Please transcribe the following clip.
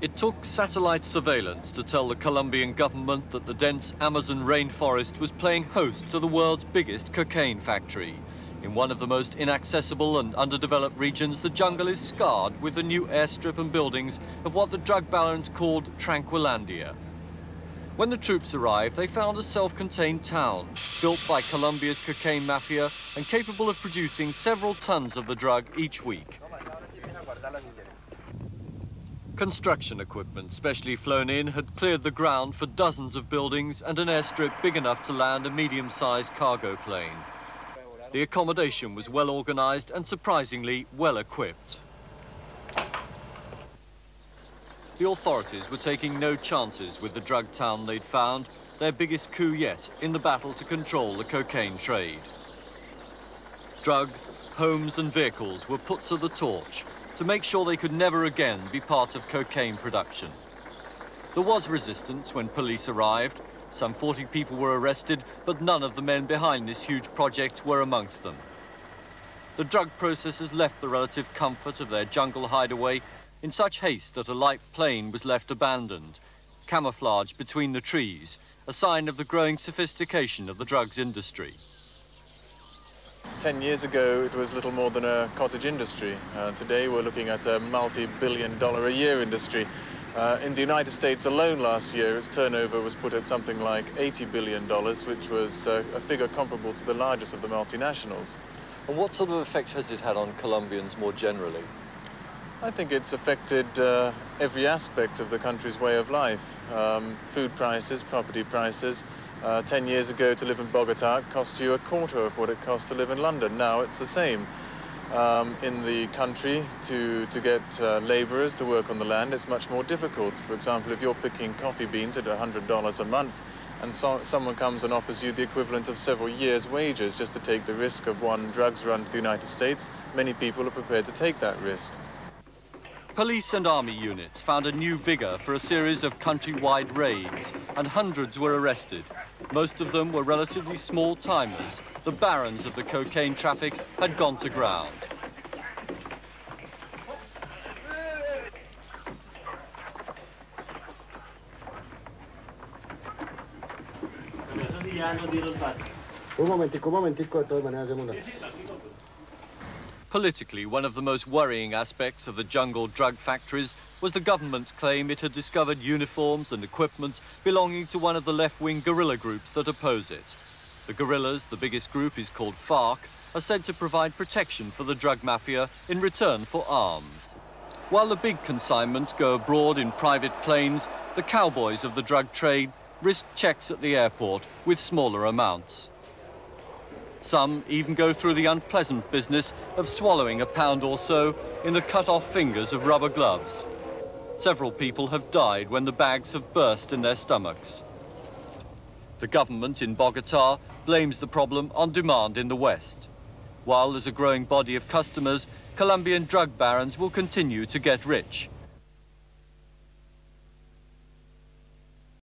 It took satellite surveillance to tell the Colombian government that the dense Amazon rainforest was playing host to the world's biggest cocaine factory. In one of the most inaccessible and underdeveloped regions, the jungle is scarred with the new airstrip and buildings of what the drug barons called Tranquilandia. When the troops arrived, they found a self-contained town, built by Colombia's cocaine mafia and capable of producing several tons of the drug each week. Construction equipment, specially flown in, had cleared the ground for dozens of buildings and an airstrip big enough to land a medium-sized cargo plane. The accommodation was well organized and surprisingly well equipped. The authorities were taking no chances with the drug town they'd found, their biggest coup yet in the battle to control the cocaine trade. Drugs, homes and vehicles were put to the torch to make sure they could never again be part of cocaine production. There was resistance when police arrived. Some 40 people were arrested, but none of the men behind this huge project were amongst them. The drug processors left the relative comfort of their jungle hideaway in such haste that a light plane was left abandoned, camouflaged between the trees, a sign of the growing sophistication of the drugs industry. 10 years ago, it was little more than a cottage industry. Today, we're looking at a multi-billion-dollar-a-year industry. In the United States alone last year, its turnover was put at something like $80 billion, which was a figure comparable to the largest of the multinationals. And what sort of effect has it had on Colombians more generally? I think it's affected every aspect of the country's way of life. Food prices, property prices. 10 years ago, to live in Bogota, it cost you a quarter of what it costs to live in London. Now it's the same. In the country, to get laborers to work on the land, it's much more difficult. For example, if you're picking coffee beans at $100 a month, and someone comes and offers you the equivalent of several years' wages just to take the risk of one drugs run to the United States, many people are prepared to take that risk. Police and army units found a new vigor for a series of countrywide raids, and hundreds were arrested. Most of them were relatively small timers. The barons of the cocaine traffic had gone to ground. Politically, one of the most worrying aspects of the jungle drug factories was the government's claim it had discovered uniforms and equipment belonging to one of the left-wing guerrilla groups that oppose it. The guerrillas, the biggest group is called FARC, are said to provide protection for the drug mafia in return for arms. While the big consignments go abroad in private planes, the cowboys of the drug trade risk checks at the airport with smaller amounts. Some even go through the unpleasant business of swallowing a pound or so in the cut-off fingers of rubber gloves. Several people have died when the bags have burst in their stomachs. The government in Bogota blames the problem on demand in the West. While there's a growing body of customers, Colombian drug barons will continue to get rich.